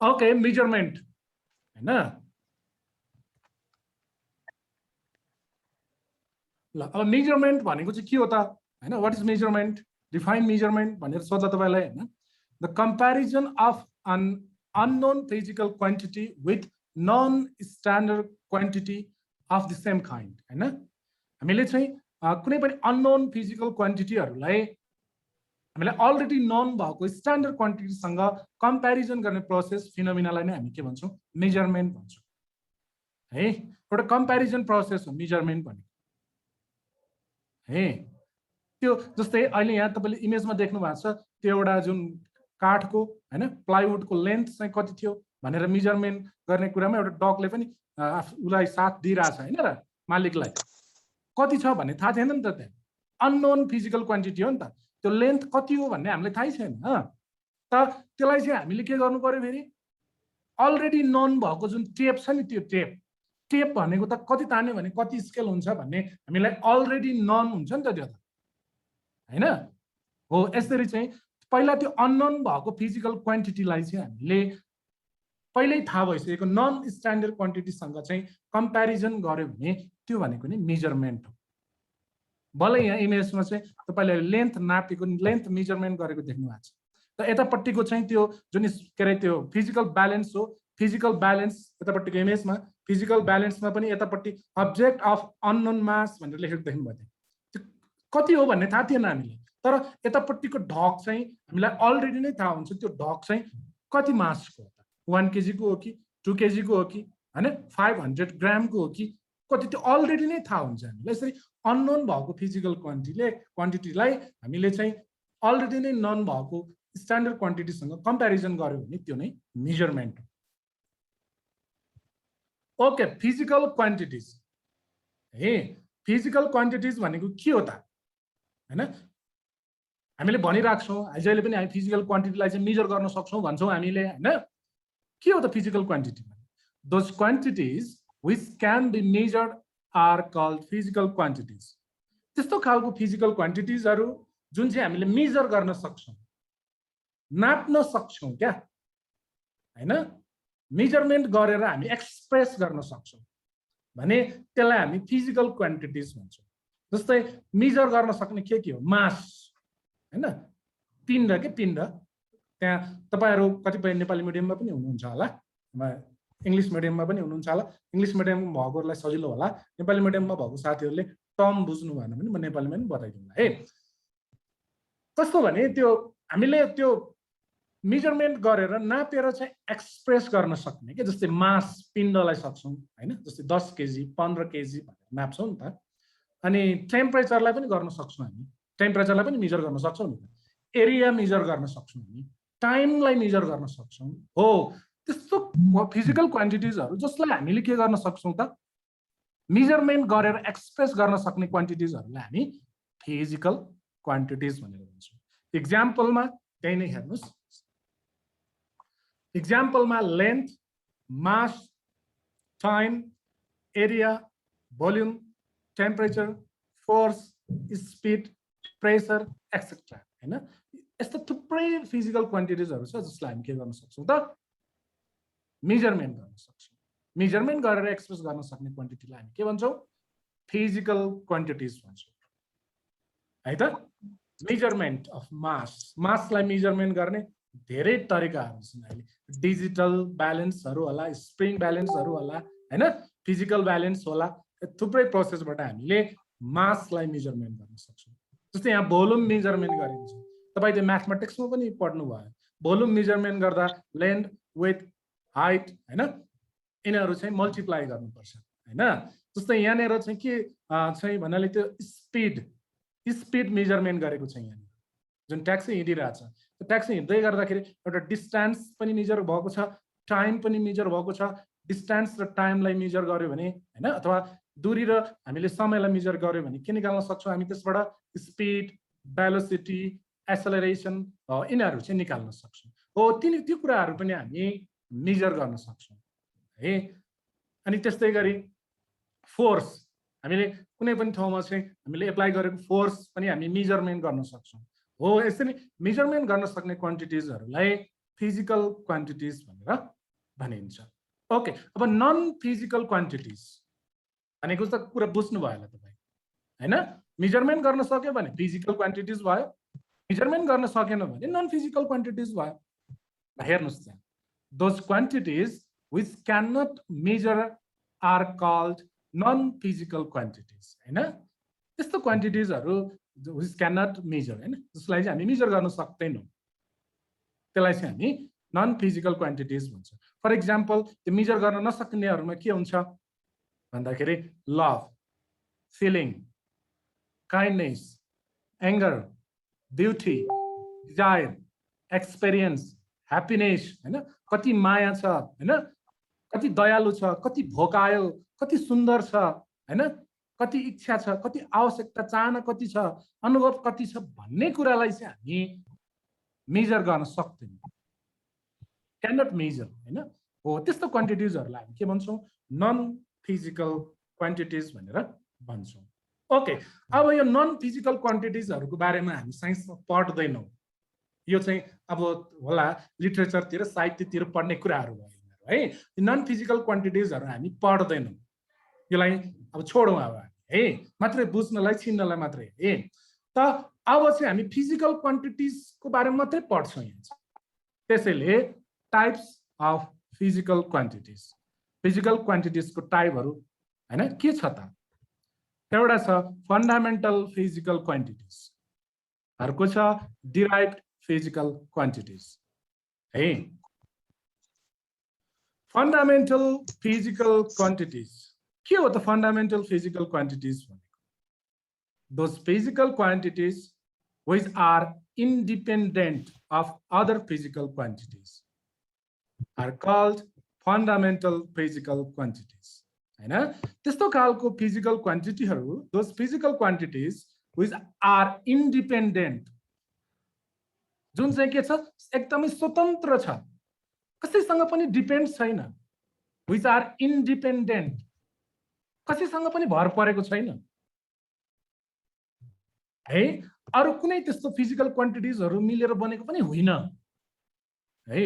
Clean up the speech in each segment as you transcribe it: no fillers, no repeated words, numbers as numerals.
Okay measurement हैन ल अब मेजरमेन्ट भनेको चाहिँ के हो त हैन what is measurement define measurement भनेर सोध्दा तपाईलाई हैन the comparison of an unknown physical quantity with known standard quantity of the same kind हैन हामीले चाहिँ कुनै पनि अननोन फिजिकल क्वान्टिटीहरूलाई हामीलाई अलरेडी नन भएको स्ट्यान्डर्ड क्वान्टिटीसँग कम्प्यारिजन गर्ने प्रोसेस फिनोमिनालाई नै हामी के भन्छौँ मेजरमेन्ट भन्छौँ है एउटा कम्प्यारिजन प्रोसेस हो मेजरमेन्ट भनेको है त्यो जस्तै अहिले यहाँ तपाईले इमेजमा देख्नु भएको छ त्यो एउटा जुन काठको हैन प्लाइवुडको लेन्थ चाहिँ कति थियो भनेर मेजरमेन्ट गर्ने कुरामा एउटा डगले पनि उलाई साथ दिइरहेछ हैन र मालिकलाई कति छ भन्ने थाहा थिएन नि त त्यहाँ अननोन फिजिकल क्वान्टिटी हो नि त त्यो लेन्थ कति हो भन्ने हामीलाई थाहै छैन त त्यसलाई चाहिँ हामीले के गर्नु पर्यो फेरि अलरेडी नन भएको जुन टेप छ नि त्यो टेप भनेको त कति तान्यो भने कति स्केल हुन्छ भन्ने हामीलाई अलरेडी नन हुन्छ नि त त्यो त हैन हो यसरी चाहिँ पहिला त्यो अननोन भएको फिजिकल क्वान्टिटीलाई चाहिँ हामीले पहिल्यै थाहा भइसकेको नन स्ट्यान्डर्ड क्वान्टिटीसँग चाहिँ कम्प्यारिजन गर्यो भने त्यो भनेको नि मेजरमेन्ट हो भलै यहाँ इमेजमा चाहिँ तपाईले लेन्थ नापेको लेन्थ मेजरमेन्ट गरेको देख्नु भएको छ त यतापट्टिको चाहिँ त्यो जुन के अरे त्यो फिजिकल ब्यालेन्स हो फिजिकल ब्यालेन्स यतापट्टिको इमेजमा फिजिकल ब्यालेन्समा पनि यतापट्टि अब्जेक्ट अफ अननोन मास भनेर लेखेको देख्नुभयो त्यो कति हो भन्ने थाहा थिएन हामीले तर यतापट्टिको ढक चाहिँ हामीलाई अलरेडी नै थाहा हुन्छ त्यो ढक चाहिँ कति मासको हो त 1 केजीको हो कि 2 केजीको हो कि हैन 500 ग्रामको हो कि कति त्यो अलरेडी नै थाहा हुन्छ हामीलाई यसरी अननोन भएको फिजिकल क्वान्टिटीलाई हामीले चाहिँ अलरेडी नै नन भएको स्ट्यान्डर्ड क्वान्टिटीसँग कम्प्यारिजन गर्यो भने त्यो नै मेजरमेन्ट हो ओके फिजिकल क्वान्टिटीज है फिजिकल क्वान्टिटीज भनेको के हो त हैन हामीले भनिराख्छौँ जहिले पनि हामी फिजिकल क्वान्टिटीलाई चाहिँ मेजर गर्न सक्छौँ भन्छौँ हामीले हैन के हो त physical quantity those quantities which can be measured are called physical quantities त्यस्तो खालको फिजिकल क्वान्टिटीजहरु जुन चाहिँ हामीले मेजर गर्न सक्छौँ नाप्न सक्छौँ क्या हैन मेजरमेन्ट गरेर हामी एक्सप्रेस गर्न सक्छौँ भने त्यसलाई हामी फिजिकल क्वान्टिटीज भन्छौँ जस्तै मेजर गर्न सक्ने के हो मास हैन पिण्ड के पिण्ड त्यहाँ तपाईहरु कतिपय नेपाली मिडियममा पनि हुनुहुन्छ होला इंग्लिश मिडियममा पनि हुनुहुन्छ होला इंग्लिश मिडियममा भएकोहरुलाई सजिलो होला नेपाली मिडियममा भएको साथीहरुले टर्म बुझ्नु भएन भने म नेपालीमा पनि बताइदिउँला है कस्तो भने त्यो हामीले त्यो मेजरमेन्ट गरेर नापेर चाहिँ एक्सप्रेस गर्न सक्ने के जस्तै मास पिण्डलाई सक्छौं हैन जस्तै 10 केजी 15 केजी भनेर नाप्छौं नि त अनि टेम्परेचरलाई पनि गर्न सक्छौं हामी टेम्परेचरलाई पनि मेजर गर्न सक्छौं नि एरिया मेजर गर्न सक्छौं हामी टाइमलाई मेजर गर्न सक्छौं हो त्यस्तो फिजिकल क्वान्टिटीजहरु जसलाई हामीले के गर्न सक्छौं त मेजरमेन्ट गरेर एक्सप्रेस गर्न सक्ने क्वान्टिटीजहरुलाई हामी फिजिकल क्वान्टिटीज भनेर भन्छौं एक्जाम्पलमा त्यही नै हेर्नुस् एक्जाम्पलमा length mass time area volume temperature force speed pressure etcetera हैन यस्तो थुप्रै फिजिकल क्वान्टिटीजहरु छ जसलाई हामी के गर्न सक्छौं त मेजरमेन्ट गर्न सक्छौं मेजरमेन्ट गरेर एक्सप्रेस गर्न सक्ने क्वान्टिटीलाई हामी के भन्छौं फिजिकल क्वान्टिटीज भन्छौं है त मेजरमेन्ट अफ मासलाई मेजरमेन्ट गर्ने धेरै तरिकाहरु छन् अहिले डिजिटल ब्यालेन्सहरु होला स्प्रिङ ब्यालेन्सहरु होला हैन फिजिकल ब्यालेन्स होला थुप्रै प्रोसेसबाट हामीले मासलाई मेजरमेन्ट गर्न सक्छौं जस्तै यहाँ भोल्युम मेजरमेन्ट गरिन्छ तपाई त्यो म्याथमेटिक्समा पनि पढ्नु भयो भोल्युम मेजरमेन्ट गर्दा लेन्थ विड्थ हाइट हैन यिनीहरु चाहिँ मल्टिप्लाई गर्नुपर्छ हैन जस्तै यहाँनेर चाहिँ के चाहिँ भन्नाले त्यो स्पिड मेजरमेन्ट गरेको छ यहाँ जुन ट्याक्सी हिँडिरहेछ त्यो ट्याक्सी हिँड्दै गर्दाखेरि एउटा डिस्टेन्स पनि मेजर भएको छ टाइम पनि मेजर भएको छ डिस्टेन्स र टाइमलाई मेजर गर्यो भने हैन अथवा दूरी र हामीले समयलाई मेजर गर्यो भने के निकाल्न सक्छौं हामी त्यसबाट स्पिड भेलोसिटी एक्सेलरेसन यिनीहरु चाहिँ निकाल्न सक्छौं हो त्यो कुराहरु पनि हामी मेजर गर्न सक्छौं है अनि त्यस्तै गरी फोर्स हामीले कुनै पनि ठाउँमा चाहिँ हामीले एप्लाई गरेको फोर्स पनि हामी मेजरमेन्ट गर्न सक्छौं हो यसरी मेजरमेन्ट गर्न सक्ने क्वान्टिटीजहरुलाई फिजिकल क्वान्टिटिज भनेर भनिन्छ। ओके, अब नन फिजिकल क्वान्टिटिज भनेको त कुरा बुझ्नु भयो होला तपाईँ हैन। मेजरमेन्ट गर्न सक्यो भने फिजिकल क्वान्टिटिज भयो, मेजरमेन्ट गर्न सकेन भने नन फिजिकल क्वान्टिटिज भयो। हेर्नुस् त्यहाँ, those quantities which cannot measure are called non physical quantities हैन। त्यस्तो क्वान्टिटिजहरु which cannot measure हैन, जसलाई चाहिँ हामी मेजर गर्न सक्दैनौँ, त्यसलाई चाहिँ हामी नन फिजिकल क्वान्टिटिज भन्छ। फर एक्जाम्पल, त्यो मेजर गर्न नसक्नेहरुमा के हुन्छ भन्दाखेरि love, feeling, kindness, anger, beauty, desire, experience, happiness हैन, कति माया छ हैन, कति दयालु छ, कति भोकायो, कति सुन्दर छ हैन, कति इच्छा छ, कति आवश्यकता चाहना कति छ, अनुभव कति छ भन्ने कुरालाई चाहिँ हामी मेजर गर्न सक्दैनौँ, क्यानट मेजर हैन। हो त्यस्तो क्वान्टिटिजहरुलाई हामी के भन्छौँ, नन फिजिकल क्वान्टिटिज भनेर भन्छौँ। ओके, अब यो नन फिजिकल क्वान्टिटिजहरुको बारेमा हामी साइन्समा पढ्दैनौँ, यो चाहिँ अब होला लिटरेचरतिर साहित्यतिर पढ्ने कुराहरु भयो है। नन फिजिकल क्वान्टिटिजहरु हामी पढ्दैनौँ, यसलाई अब छोडौँ अब है, मात्रै बुझ्नलाई छिन्नलाई मात्रै है। त अब चाहिँ हामी फिजिकल क्वान्टिटिजको बारेमा मात्रै पढ्छौँ यहाँ। त्यसैले types of physical quantities, physical क्वान्टिटिजको टाइपहरु हैन के छ त? एउटा छ फन्डामेन्टल फिजिकल क्वान्टिटिज, अर्को छ डिराइभ्ड फिजिकल क्वान्टिटिज है। फन्डामेन्टल फिजिकल क्वान्टिटिज के हो त? फन्डामेन्टल फिजिकल क्वान्टिटिज भनेको those physical quantities which are independent of other physical quantities are called fundamental physical quantities हैन। त्यस्तो खालको physical क्वान्टिटीहरु, those physical quantities which are independent, जुन चाहिँ के छ एकदमै स्वतन्त्र छ, कसैसँग पनि डिपेन्ड छैन, which are independent, कसैसँग पनि भर परेको छैन है। अरु कुनै त्यस्तो फिजिकल क्वान्टिटिजहरु मिलेर बनेको पनि होइन है।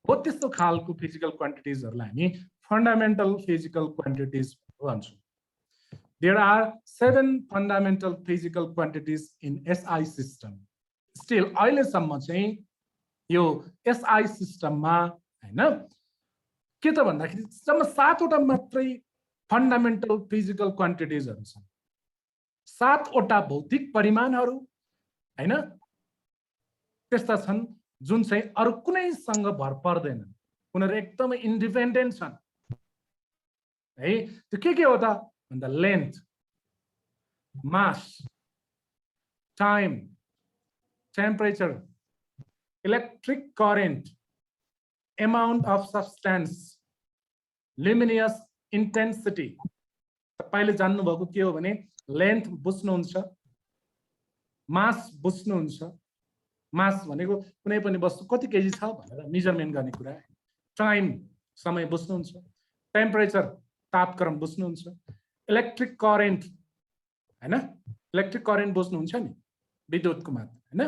हो त्यस्तो खालको फिजिकल क्वान्टिटिजहरुलाई हामी फन्डामेन्टल फिजिकल क्वान्टिटिज भन्छौँ। There are 7 fundamental physical quantities in SI system. Still अहिलेसम्म चाहिँ यो SI सिस्टममा हैन के त भन्दाखेरि जम्मा 7 वटा मात्रै फन्डामेन्टल फिजिकल क्वान्टिटिजहरु छन्। 7 वटा भौतिक परिमाणहरु हैन त्यस्ता छन् जुन चाहिँ अरु कुनैसँग भर पर्दैनन्, उनीहरु एकदमै इन्डिपेन्डेन्ट छन् है। त्यो के हो त भन्दा length, mass, time, temperature, electric current, amount of substance, luminous intensity। तपाईले जान्नु भएको के हो भने लेन्थ बुझ्नुहुन्छ, मास बुझ्नुहुन्छ, मास भनेको कुनै पनि वस्तु कति केजी छ भनेर मेजरमेन्ट गर्ने कुरा, टाइम समय बुझ्नुहुन्छ, टेम्परेचर तापक्रम बुझ्नुहुन्छ, इलेक्ट्रिक करेन्ट हैन इलेक्ट्रिक करेन्ट बुझ्नुहुन्छ नि विद्युतको मात्रा हैन,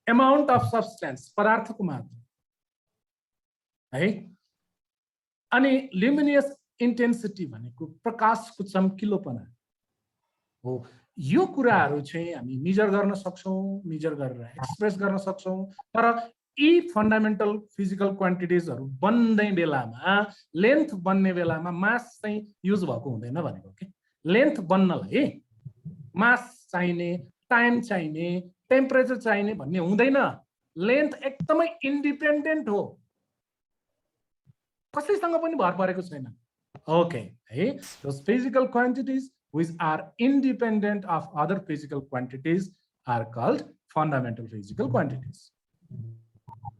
अमाउन्ट अफ सब्स्टेन्स पदार्थको मात्रा है, अनि ल्युमिनियस इन्टेन्सिटी भनेको प्रकाशको चम्किलोपना हो। यो कुराहरु चाहिँ हामी मेजर गर्न सक्छौं, मेजर गरेर एक्सप्रेस गर्न सक्छौं। तर यी फन्डामेन्टल फिजिकल क्वान्टिटिजहरु बन्ने बेलामा, लेन्थ बन्ने बेलामा मास चाहिँ युज भएको हुँदैन भनेको के। लेन्थ बन्नलाई मास चाहिने, टाइम चाहिने, टेम्परेचर चाहिने भन्ने हुँदैन। लेन्थ एकदमै इन्डिपेन्डेन्ट हो, कसैसँग पनि भर परेको छैन। ओके है, those physical quantities which are independent of other physical quantities are called fundamental physical quantities.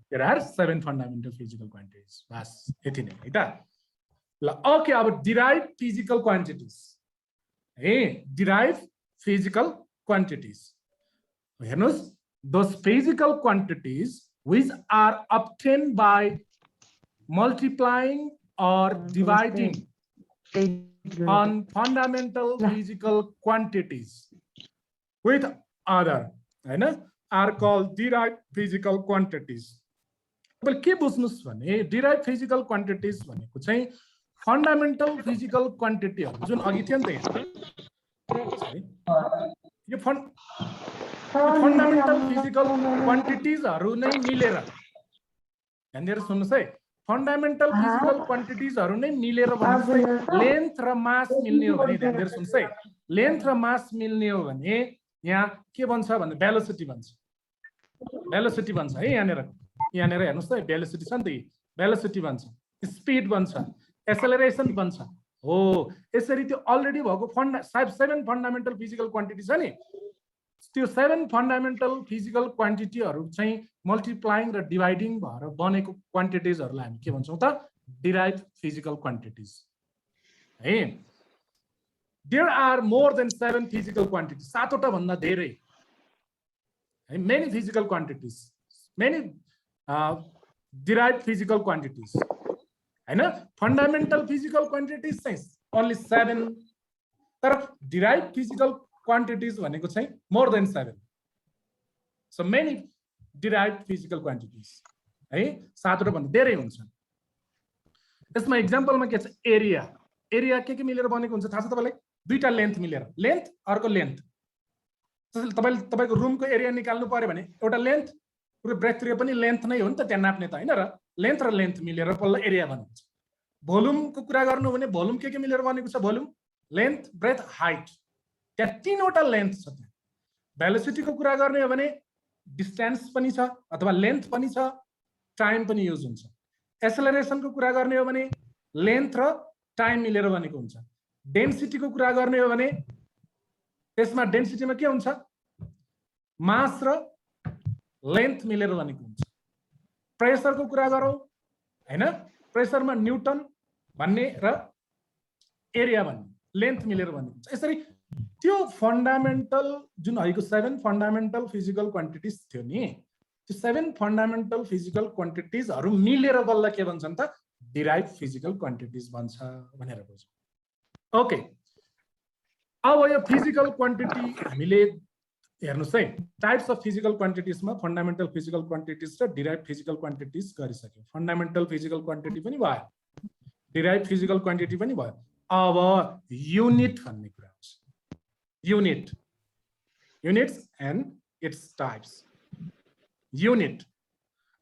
There are 7 fundamental physical quantities. बस यति नै है त ल। ओके, अब derived physical quantities है, derived physical quantities हेर्नुस्, those physical quantities which are obtained by multiplying or dividing on fundamental physical quantities with other हैन are called derived physical quantities. But के बुझ्नुस् भने derived physical quantities भनेको चाहिँ fundamental physical quantity हो जुन अघि थियो नि त यो fundamental physical quantities हरु नै मिलेर ध्यान दिएर सुन्नुस् है fundamental physical quantities हरु नै मिलेर भनेको लेन्थ र मास मिल्ने हो भने ध्यान दिएर सुन्नुस् है लेन्थ र मास मिल्ने हो भने यहाँ के बन्छ भन्दा भेलोसिटी बन्छ है यहाँनेर हेर्नुस् त भेलोसिटी छ नि त भेलोसिटी बन्छ स्पिड बन्छ एक्सेलरेसन बन्छ हो यसरी त्यो अलरेडी भएको 7 फन्डामेन्टल फिजिकल क्वान्टिटी छ नि त्यो 7 फन्डामेन्टल फिजिकल क्वान्टिटीहरु चाहिँ मल्टिप्लाइङ र डिवाइडिङ भएर बनेको क्वान्टिटिजहरुलाई हामी के भन्छौं त डिराइभ्ड फिजिकल क्वान्टिटिज है there are more than 7 physical quantities 7 वटा भन्दा धेरै है many physical quantities many derived physical quantities हैन fundamental physical quantities चाहिँ only 7 तर derived physical quantities भनेको चाहिँ more than 7 so many derived physical quantities है 7 वटा भन्दा धेरै हुन्छ यसमा एक्जाम्पलमा के छ एरिया के मिलेर बनेको हुन्छ थाहा छ तपाईलाई दुईटा लेन्थ मिलेर लेन्थ अर्को लेन्थ जसले तपाईको रुमको एरिया निकाल्नु पर्यो भने एउटा लेन्थ पुरो ब्रेथ पनि लेन्थ नै हो नि त त्यहाँ नाप्ने त हैन र लेन्थ मिलेर पल्ल एरिया बनिन्छ भोल्युमको कुरा गर्नु भने भोल्युम के मिलेर बनेको छ भोल्युम लेन्थ ब्रेथ हाइट त्यहाँ तीनवटा लेन्थ छ त्यहाँ भेलोसिटीको कुरा गर्ने हो भने डिस्टेन्स पनि छ अथवा लेन्थ पनि छ टाइम पनि युज हुन्छ एक्सेलरेसनको कुरा गर्ने हो भने लेन्थ र टाइम मिलेर बनेको हुन्छ डेन्सिटीको कुरा गर्ने हो भने त्यसमा डेन्सिटीमा के हुन्छ मास र लेन्थ मिलेर बनेको हुन्छ प्रेसरको कुरा गरौँ हैन प्रेसरमा न्यूटन भन्ने र एरिया भन्ने लेन्थ मिलेर बनेको हुन्छ यसरी त्यो फन्डामेन्टल जुन अहिलेको 7 फन्डामेन्टल फिजिकल क्वान्टिटिज थियो नि त्यो 7 फन्डामेन्टल फिजिकल क्वान्टिटिजहरु मिलेर बल्ल के भन्छन् त डिराइभ्ड फिजिकल क्वान्टिटिज भन्छ भनेर बुझ्यौ ओके अब यो फिजिकल क्वान्टिटी हामीले हेर्नुस् है टाइप्स अफ फिजिकल क्वान्टिटिजमा फन्डामेन्टल फिजिकल क्वान्टिटिज र डिराइभ्ड फिजिकल क्वान्टिटिज गरिसक्यौ फन्डामेन्टल फिजिकल क्वान्टिटी पनि भयो डिराइभ्ड फिजिकल क्वान्टिटी पनि भयो अब युनिट भन्ने कुरा आउँछ units and its types unit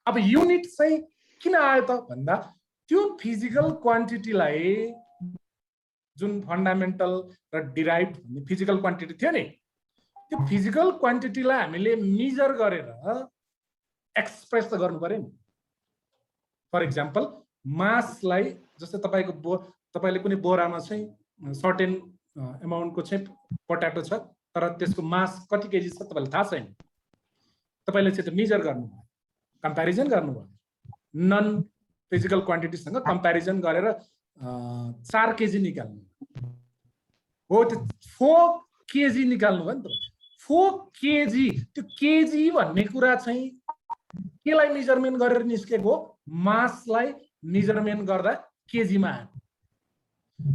अब युनिट चाहिँ किन आयो त भन्दा त्यो फिजिकल क्वान्टिटीलाई जुन फन्डामेन्टल र डिराइभ्ड भन्ने फिजिकल क्वान्टिटी थियो नि त्यो फिजिकल क्वान्टिटीलाई हामीले मेजर गरेर एक्सप्रेस त गर्नु पर्यो नि फर एक्जाम्पल मासलाई जस्तै तपाईले कुनै बोरामा चाहिँ सर्टेन अमाउन्टको चाहिँ पोटाटो छ तर त्यसको मास कति केजी छ तपाईलाई थाहा छैन तपाईले चाहिँ त्यो मेजर गर्नुभयो कम्प्यारिजन गर्नुभयो नन फिजिकल क्वान्टिटीसँग कम्प्यारिजन गरेर 4 केजी निकाल्नु हो त्यो 4 केजी निकाल्नु भयो नि त 4 केजी त्यो केजी भन्ने कुरा चाहिँ केलाई मेजरमेन्ट गरेर निस्केको मासलाई मेजरमेन्ट गर्दा केजीमा आयो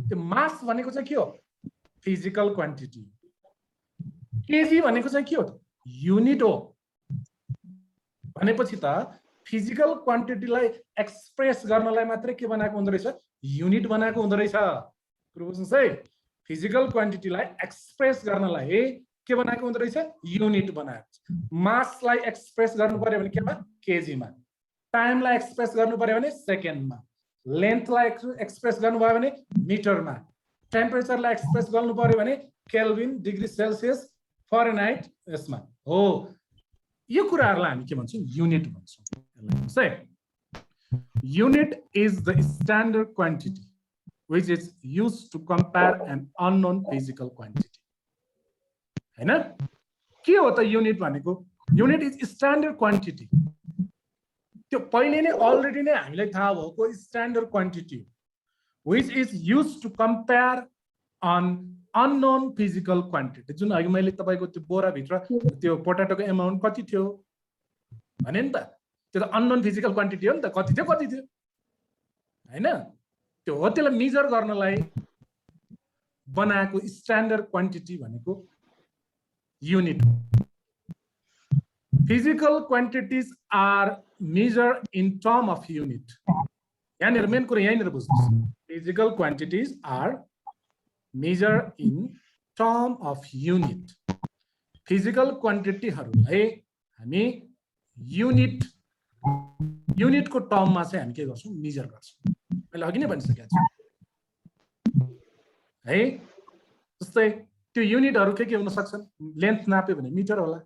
त्यो मास भनेको चाहिँ के हो फिजिकल क्वान्टिटी केजी भनेको चाहिँ के हो युनिट हो भनेपछि त फिजिकल क्वान्टिटीलाई एक्सप्रेस गर्नलाई मात्रै के बनाएको हुँदो रहेछ युनिट बनाएको हुँदो रहेछ कुरो बुझ्नुस् है फिजिकल क्वान्टिटीलाई एक्सप्रेस गर्नलाई के बनाएको हुँदो रहेछ युनिट बनाएको मासलाई एक्सप्रेस गर्नु पर्यो भने केमा केजीमा टाइमलाई एक्सप्रेस गर्नु पर्यो भने सेकेन्डमा लेन्थलाई एक्सप्रेस गर्नु भयो भने मिटरमा टेम्परेचरलाई एक्सप्रेस गर्नु पर्यो भने केल्भिन डिग्री सेल्सियस फरेनहाइट यसमा हो यो कुराहरुलाई हामी के भन्छौं unit भन्छौं Say, unit is the standard quantity which is used to compare an unknown physical quantity. है ना? के हो त युनिट भनेको? Unit is standard quantity. त्यो पहिले नै अलरेडी नै हामीलाई थाहा भएको standard quantity which is used to compare an unknown physical quantity. जुन अघि मैले तपाईको त्यो बोरा भित्र त्यो पोटाटोको अमाउन्ट कति थियो भने नि त त्यो त अननोन फिजिकल क्वान्टिटी हो नि त कति थियो हैन त्यो हो त्यसलाई मेजर गर्नलाई बनाएको स्ट्यान्डर्ड क्वान्टिटी भनेको unit physical quantities are measured in term of unit. यहाँनिर मेन कुरा यहाँनिर बुझ्नुस्. Physical quantities are measured in term of unit. Physical quantity हरुलाई हामी unit को term मा चाहिँ हामी के गर्छौं measure गर्छौं. मैले अघि नै भनिसकेको छु है. जस्तै त्यो युनिटहरु के हुन सक्छन्. लेन्थ नाप्यो भने मिटर होला,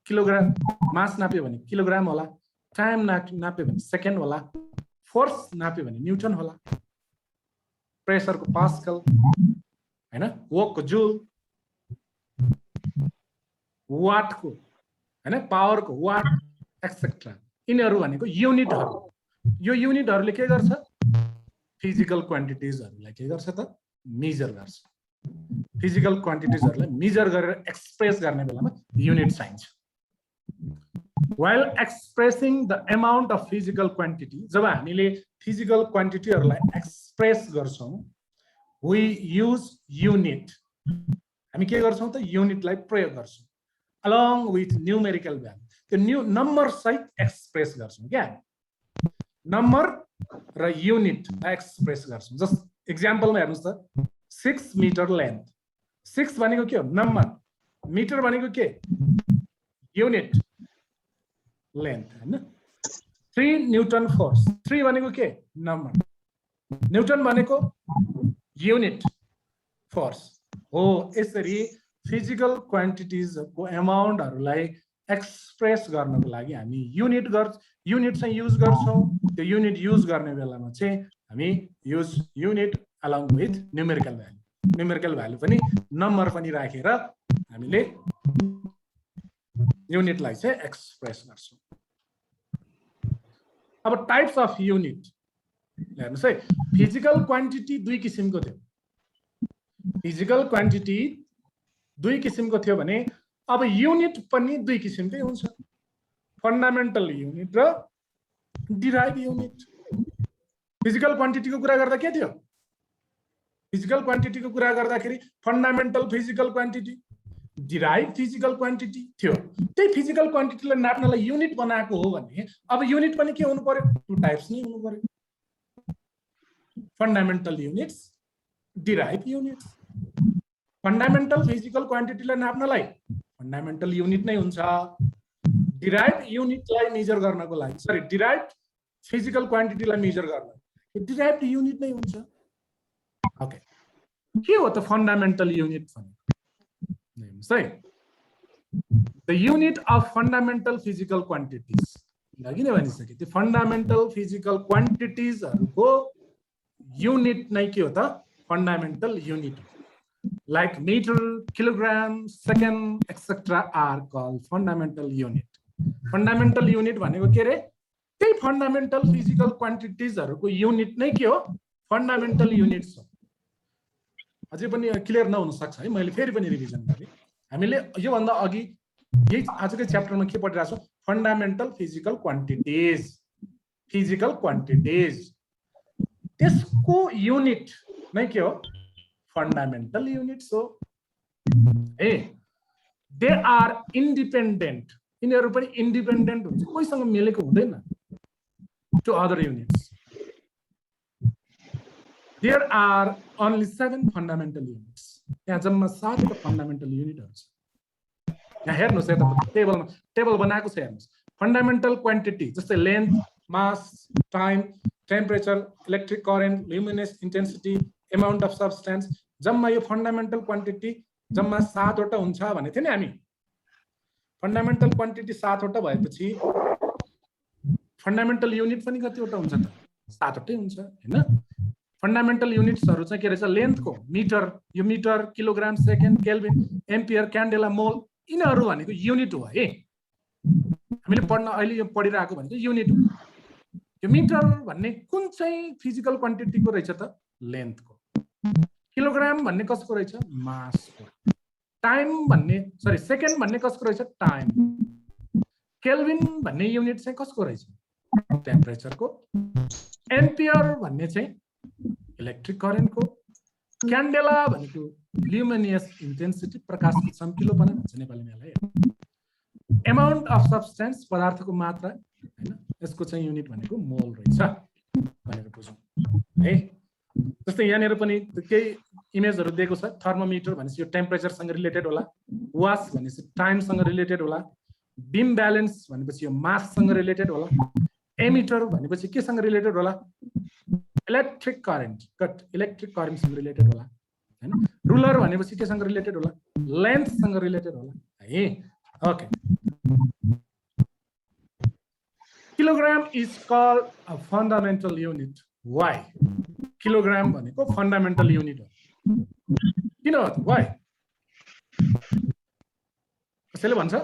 किलोग्राम, मास नाप्यो भने किलोग्राम होला, टाइम नाप्यो भने सेकेन्ड होला, फोर्स नाप्यो भने न्यूटन होला, प्रेशर को पास्कल हैन, वर्क को जूल, वाट को हैन, पावर को वाट एक्सेट्रा. यिनीहरु भनेको युनिटहरु. यो युनिटहरुले के गर्छ. फिजिकल क्वान्टिटिजहरुलाई के गर्छ त मेजर गर्छ. फिजिकल क्वान्टिटिजहरुलाई मेजर गरेर एक्सप्रेस गर्ने बेलामा युनिट चाहिन्छ. While expressing the amount of physical quantity, जब हामीले फिजिकल क्वान्टिटीहरुलाई एक्सप्रेस गर्छौं, we use unit. हामी के गर्छौं त युनिटलाई प्रयोग गर्छौं along with numerical value. त्यो न्यू नम्बर सहित एक्सप्रेस गर्छौं क्या. नम्बर र युनिट एक्सप्रेस गर्छौं. जस्ट एक्जाम्पलमा हेर्नुस् त 6 मिटर लेन्थ. 6 भनेको के हो नम्बर, मिटर भनेको के युनिट लेन्थ हैन. 3 न्यूटन फोर्स. 3 भनेको के नम्बर, न्यूटन भनेको युनिट फोर्स हो. यसरी फिजिकल क्वान्टिटिज को अमाउन्टहरुलाई एक्सप्रेस गर्नको लागि हामी युनिट चाहिँ युज गर्छौं. त्यो युनिट युज गर्ने बेलामा चाहिँ हामी use unit along with numerical value. Numerical value पनि नम्बर पनि राखेर हामीले युनिटलाई चाहिँ एक्सप्रेस गर्छौं. अब टाइप्स अफ युनिट हेर्नुस् है. फिजिकल क्वान्टिटी दुई किसिमको थियो. फिजिकल क्वान्टिटी दुई किसिमको थियो भने अब युनिट पनि दुई किसिमकै हुन्छ. फन्डामेन्टल युनिट र डिराइभ युनिट. फिजिकल क्वान्टिटीको कुरा गर्दा के थियो. फिजिकल क्वान्टिटी को कुरा गर्दाखेरि fundamental physical quantity, derive physical quantity थियो. त्यही फिजिकल क्वान्टिटीलाई नाप्नलाई युनिट बनाएको हो भने अब युनिट पनि के हुनु पर्यो. टु टाइप्स नै हुनु पर्यो. Fundamental units, derive units. Fundamental physical क्वान्टिटीलाई नाप्नलाई फन्डामेन्टल युनिट नै हुन्छ. डिराइभ युनिटलाई मेजर गर्नको लागि डिराइभ फिजिकल क्वान्टिटीलाई मेजर गर्न डिराइभ युनिट नै हुन्छ. ओके. के हो त फन्डामेन्टल युनिट भनेको है. The unit of fundamental physical quantities. अघि नै भनिसके त्यो फन्डामेन्टल फिजिकल क्वान्टिटिजहरुको युनिट नै के हो त fundamental unit. Like metre, kilogram, second etcetera are called fundamental unit. Fundamental unit भनेको के रे. त्यही फन्डामेन्टल फिजिकल क्वान्टिटिजहरुको युनिट नै के हो फन्डामेन्टल युनिट्स हो. अझै पनि क्लियर नहुन सक्छ है. मैले फेरि पनि रिभिजन गरे. हामीले यो भन्दा अघि यही आजकै च्याप्टरमा के पढिरहेको छौं fundamental physical quantities. Physical quantities त्यसको युनिट नै के हो फन्डामेन्टल युनिट्स हो. Uh they are independent. यिनीहरु पनि इन्डिपेन्डेन्ट हुन्छ, कोहीसँग मिलेको हुँदैन to other units. There are only 7 fundamental units. यहाँ जम्मा 7 वटा फन्डामेन्टल युनिटहरु छ. यहाँ हेर्नुस् है त टेबल बनाएको छ हेर्नुस्. फन्डामेन्टल क्वान्टिटी जस्तै length, mass, time, temperature, electric current, luminous intensity, amount of substance, जम्मा यो फन्डामेन्टल क्वान्टिटी जम्मा 7 वटा हुन्छ भने थियो नि हामी. फन्डामेन्टल क्वान्टिटी 7 वटा भएपछि फन्डामेन्टल युनिट पनि कति वटा हुन्छ त 7 वटै हुन्छ हैन. फन्डामेन्टल युनिट्सहरु चाहिँ के रहेछ लेन्थको मिटर, यो metre, kilogram, second, kelvin, ampere, candela, mole यिनीहरु भनेको युनिट हो है. हामीले पढ्न अहिले यो पढिरहेको भनेको युनिट हो. यो मिटर भन्ने कुन चाहिँ फिजिकल क्वान्टिटीको रहेछ त लेन्थको. किलोग्राम भन्ने कसको रहेछ मासको. टाइम भन्ने सेकेन्ड भन्ने कसको रहेछ टाइम. केल्भिन भन्ने युनिट चाहिँ कसको रहेछ टेम्परेचरको. एम्पियर भन्ने चाहिँ इलेक्ट्रिक करेन्टको. क्यान्डेला भनेको ल्युमिनियस इन्टेन्सिटी प्रकाशको चम्किलोपना भन्छ नेपालीमा यसलाई. amount of substance पदार्थको मात्रा हैन यसको चाहिँ युनिट भनेको मोल रहेछ भनेर बुझौं है जस्तै यहाँनेर पनि केही इमेजहरु दिएको छ थर्मोमिटर भनेपछि यो टेम्परेचर सँग रिलेटेड होला वास भनेपछि टाइम सँग रिलेटेड होला बीम ब्यालेन्स भनेपछि यो मास सँग रिलेटेड होला एमिटर भनेपछि के सँग रिलेटेड होला इलेक्ट्रिक करेन्ट सँग रिलेटेड होला हैन रुलर भनेपछि के सँग रिलेटेड होला लेन्थ सँग रिलेटेड होला है okay kilogram is called a fundamental unit why kilogram भनेको फन्डामेन्टल युनिट हो किन हो why कसैले भन्छ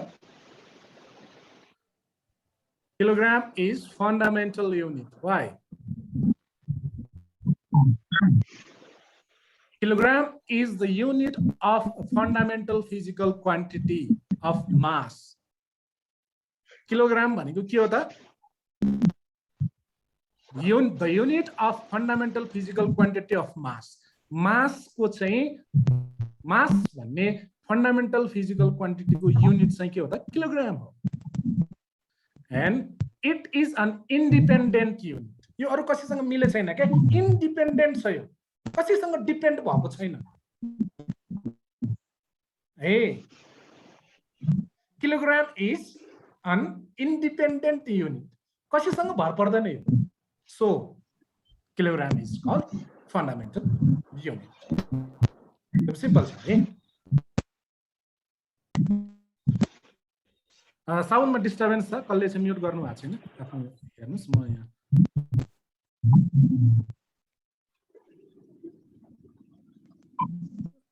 kilogram is fundamental unit why kilogram is the unit of a fundamental physical quantity of mass kilogram भनेको के हो त the unit of fundamental physical quantity of mass mass को चाहिँ mass भन्ने fundamental physical quantity को unit चाहिँ के हो त किलोग्राम हो and it is an independent unit यो अरु कसैसँग मिले छैन के independent छ यो कसैसँग डिपेन्ड भएको छैन a kilogram is an independent unit कसैसँग भर पर्दैन यो so kilogram is called fundamental unit simple छ है साउन्डमा डिस्टर्बेन्स छ कसले चाहिँ म्युट गर्नु भएको छैन आफ्नो हेर्नुस् म यहाँ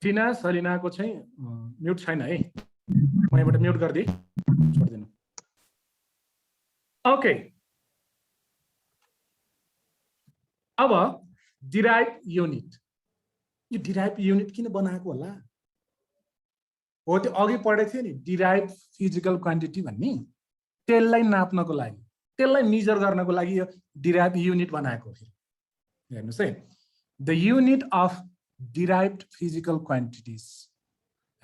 टिना सलिनाको चाहिँ म्युट छैन है म यहाँबाट म्युट गर्दै छोड्दिनु ओके अब डिराइभ युनिट यो डिराइभ युनिट किन बनाएको होला हो त्यो अघि पढेको थियो नि डिराइभ फिजिकल क्वान्टिटी भन्ने त्यसलाई नाप्नको लागि त्यसलाई मेजर गर्नको लागि यो डिराइभ युनिट बनाएको हो हेर्नुस् है the unit of derived physical quantities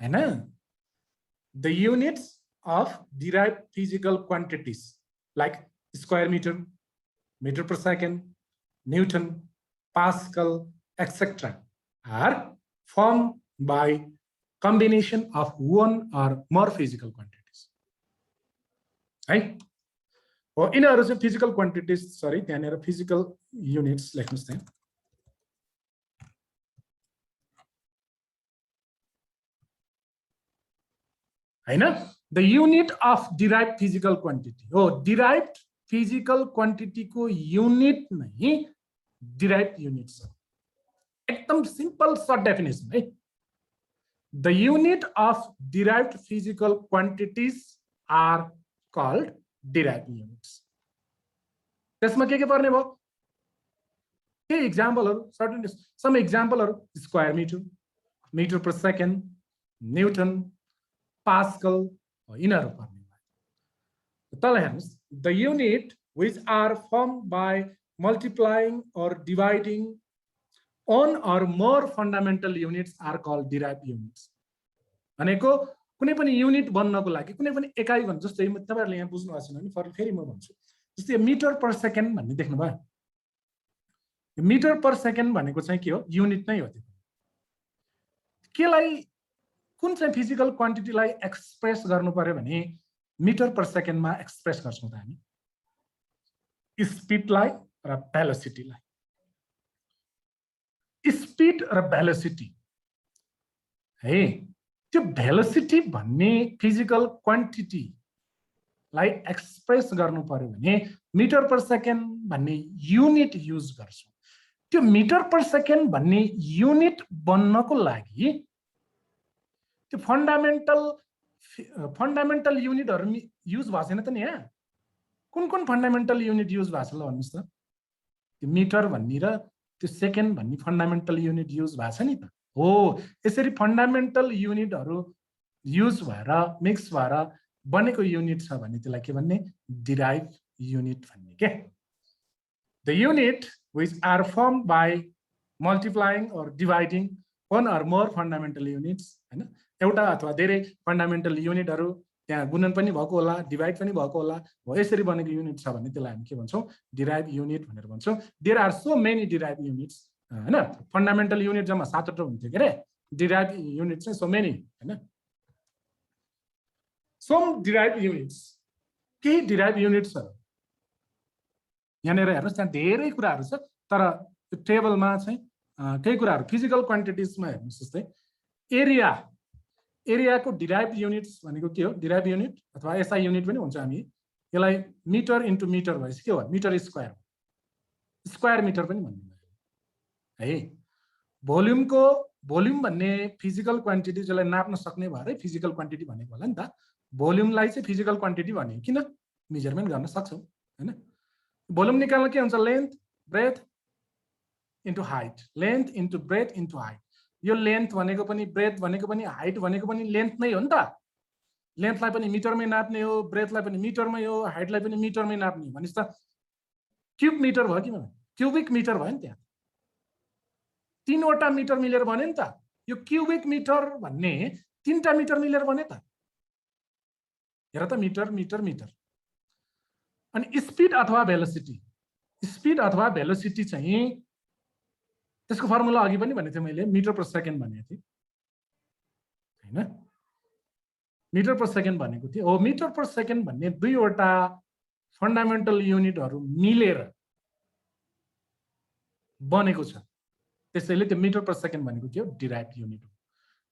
हैन the units of derived physical quantities like square meter meter per second newton pascal etc are formed by combination of one or more physical quantities है हो यिनीहरु चाहिँ physical quantities sorry त्यहाँनेर physical units लेख्नुस् त्यहाँ हैन the unit of derive physical quantity हो derive physical quantity को unit नै डिराइभ युनिट छ एकदम सिम्पल सर्ट डेफिनेसन है the unit of derived physical quantities are called derive units त्यसमा के पर्ने भयो के एक्जाम्पलहरु सर्टेन सम एक्जाम्पलहरु square metre metre per second newton Pascal यिनीहरु पर्ने भयो तल हेर्नुस् the unit which are formed by multiplying or dividing one or more fundamental units are called derived units भनेको कुनै पनि युनिट बन्नको लागि कुनै पनि एकाइ भन्छ जस्तै तपाईहरुले यहाँ बुझ्नु भएको छैन भने फेरि म भन्छु जस्तै मिटर पर सेकेन्ड भन्ने देख्नु भयो मिटर पर सेकेन्ड भनेको चाहिँ के हो युनिट नै हो त्यो केलाई कुन चाहिँ फिजिकल क्वान्टिटीलाई एक्सप्रेस गर्नु पर्यो भने मिटर पर सेकेन्डमा एक्सप्रेस गर्छौं त हामी स्पिडलाई र भेलोसिटीलाई स्पिड र भेलोसिटी है त्यो भेलोसिटी भन्ने फिजिकल क्वान्टिटीलाई एक्सप्रेस गर्नु पर्यो भने मिटर पर सेकेन्ड भन्ने युनिट युज गर्छौं त्यो मिटर पर सेकेन्ड भन्ने युनिट बन्नको लागि त्यो फन्डामेन्टल युनिटहरु युज भएको छैन त नि यहाँ कुन फन्डामेन्टल युनिट युज भएको छ ल भन्नुस् त त्यो मिटर भन्ने र त्यो सेकेन्ड भन्ने फन्डामेन्टल युनिट युज भएको छ नि त हो यसरी फन्डामेन्टल युनिटहरु युज भएर मिक्स भएर बनेको युनिट छ भने त्यसलाई के भन्ने डिराइभ युनिट भन्ने के the unit which are formed by multiplying or dividing one or more fundamental units हैन एउटा अथवा धेरै फन्डामेन्टल युनिटहरु त्यहाँ गुणन पनि भएको होला, डिभाइड पनि भएको होला, हो यसरी बनेको युनिट छ भने त्यसलाई हामी के भन्छौँ, डिराइभ युनिट भनेर भन्छौँ। There are so many derive units हैन। फन्डामेन्टल युनिट जम्मा 7 वटा हुन्थ्यो के रे, डिराइभ युनिट चाहिँ सो मेनी हैन। सम डिराइभ युनिट्स, केही डिराइभ युनिट्सहरु यहाँनिर हेर्नुस्, त्यहाँ धेरै कुराहरु छ, तर त्यो टेबलमा चाहिँ केही कुराहरु फिजिकल क्वान्टिटिजमा हेर्नुस्। जस्तै एरिया, एरियाको डिराइभ युनिट्स भनेको के हो, डिराइभ युनिट अथवा एसआई युनिट पनि भन्छ हामी यसलाई। मिटर इन्टु मिटर भएपछि के हो, मिटर स्क्वायर, स्क्वायर मिटर पनि भनिन्छ है। भोल्युमको, भोल्युम भन्ने फिजिकल क्वान्टिटी जसलाई नाप्न सक्ने भएर फिजिकल क्वान्टिटी भनेको होला नि त। भोल्युमलाई चाहिँ फिजिकल क्वान्टिटी भन्यो, किन, मेजरमेन्ट गर्न सक्छौं हैन। भोल्युम निकाल्न के हुन्छ, length breadth into height, length into breadth into height. यो लेन्थ भनेको पनि, ब्रेथ भनेको पनि, हाइट भनेको पनि लेन्थ नै हो नि त। लेन्थलाई पनि मिटरमै नाप्ने हो, ब्रेथलाई पनि मिटरमै हो, हाइटलाई पनि मिटरमै नाप्ने हो भनेपछि त क्युब मिटर भयो कि भएन, क्युबिक मिटर भयो नि। त्यहाँ 3 वटा मिटर मिलेर बन्यो नि त। यो क्युबिक मिटर भन्ने 3टा मिटर मिलेर बन्यो त। हेर त, मिटर मिटर मिटर। अनि स्पिड अथवा भेलोसिटी, स्पिड अथवा भेलोसिटी चाहिँ त्यसको फर्मुला अघि पनि भनेको थिएँ मैले, मिटर पर सेकेन्ड भनेको थिएँ हैन। मिटर पर सेकेन्ड भनेको थिएँ हो। मिटर पर सेकेन्ड भन्ने 2 वटा फन्डामेन्टल युनिटहरु मिलेर बनेको छ, त्यसैले त्यो मिटर पर सेकेन्ड भनेको के हो, डिराइभ युनिट हो।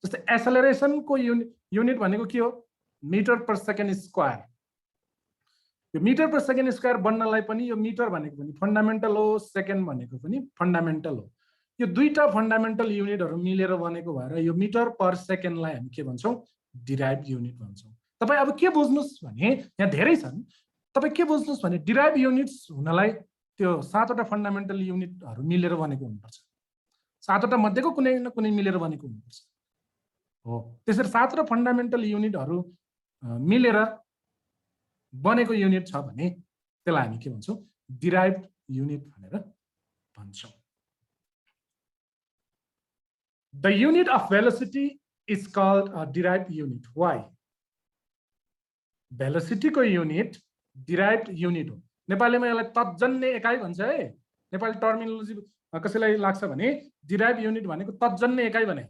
जस्तै एसेलरेसनको युनिट भनेको के हो, मिटर पर सेकेन्ड स्क्वायर। यो मिटर पर सेकेन्ड स्क्वायर बन्नलाई पनि यो मिटर भनेको पनि फन्डामेन्टल हो, सेकेन्ड भनेको पनि फन्डामेन्टल हो। यो दुईटा फन्डामेन्टल युनिटहरु मिलेर बनेको भएर यो मिटर पर सेकेन्डलाई हामी के भन्छौं, डिराइभ युनिट भन्छौं। तपाई अब के बुझ्नुस् भने, यहाँ धेरै छन्, तपाई के बुझ्नुस् भने डिराइभ युनिट्स हुनलाई त्यो 7 वटा फन्डामेन्टल युनिटहरु मिलेर बनेको हुनुपर्छ। 7 वटा मध्येको कुनै न कुनै मिलेर बनेको हुनुपर्छ हो। त्यसरी 7 वटा फन्डामेन्टल युनिटहरु मिलेर बनेको युनिट छ भने त्यसलाई हामी के भन्छौं, डिराइभ युनिट भनेर भन्छौं। The unit of velocity is called a derived unit. Why? Velocity को unit derived unit हो। नेपालीमा यसलाई तत्जन्य एकाइ भन्छ है। नेपाली टर्मिनोलोजी कसैलाई लाग्छ भने derived unit भनेको तत्जन्य एकाइ भने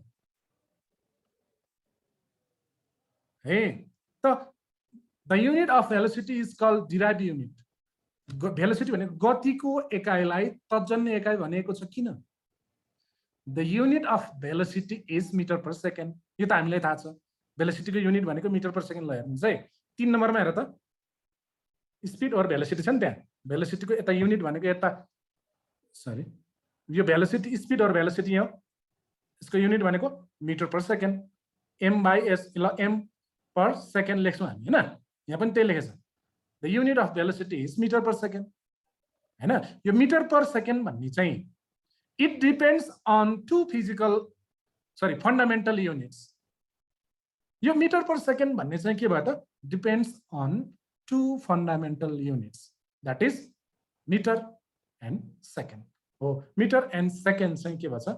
है। त the unit of velocity is called derived unit. Velocity भनेको गतिको एकाइलाई तत्जन्य एकाइ भनेको छ, किन? The unit of velocity is meter per second. यो त हामीलाई थाहा छ, भेलोसिटी को युनिट भनेको मिटर पर सेकेन्ड। ल हेर्नुस् है, 3 नम्बरमा हेर त, स्पिड और भेलोसिटी छ नि त्यहाँ। भेलोसिटी को यता युनिट भनेको यता, सरी, यो भेलोसिटी, स्पिड और भेलोसिटी हो, यसको युनिट भनेको मिटर पर सेकेन्ड, m/s। ल m पर सेकेन्ड लेख्छौं हामी हैन, यहाँ पनि त्यही लेखेछ। The unit of velocity is metre per second हैन। यो मिटर पर सेकेन्ड भन्ने चाहिँ it depends on 2 physical, sorry, fundamental units. यो मिटर पर सेकेन्ड भन्ने चाहिँ के भयो त, depends on 2 fundamental units, that is meter and second हो। मिटर एन्ड सेकेन्ड चाहिँ के भन्छ,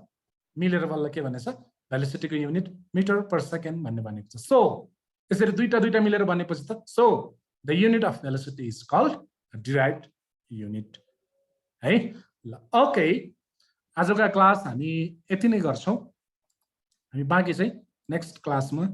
मिलेर बल्ल के भनेछ, भेलोसिटी को युनिट मिटर पर सेकेन्ड भन्ने भनेको छ। सो यसरी दुईटा मिलेर बनेपछि त, so the unit of velocity is called derived unit है। ल ओके, आजको क्लास हामी यति नै गर्छौं। हामी बाँकी चाहिँ नेक्स्ट क्लासमा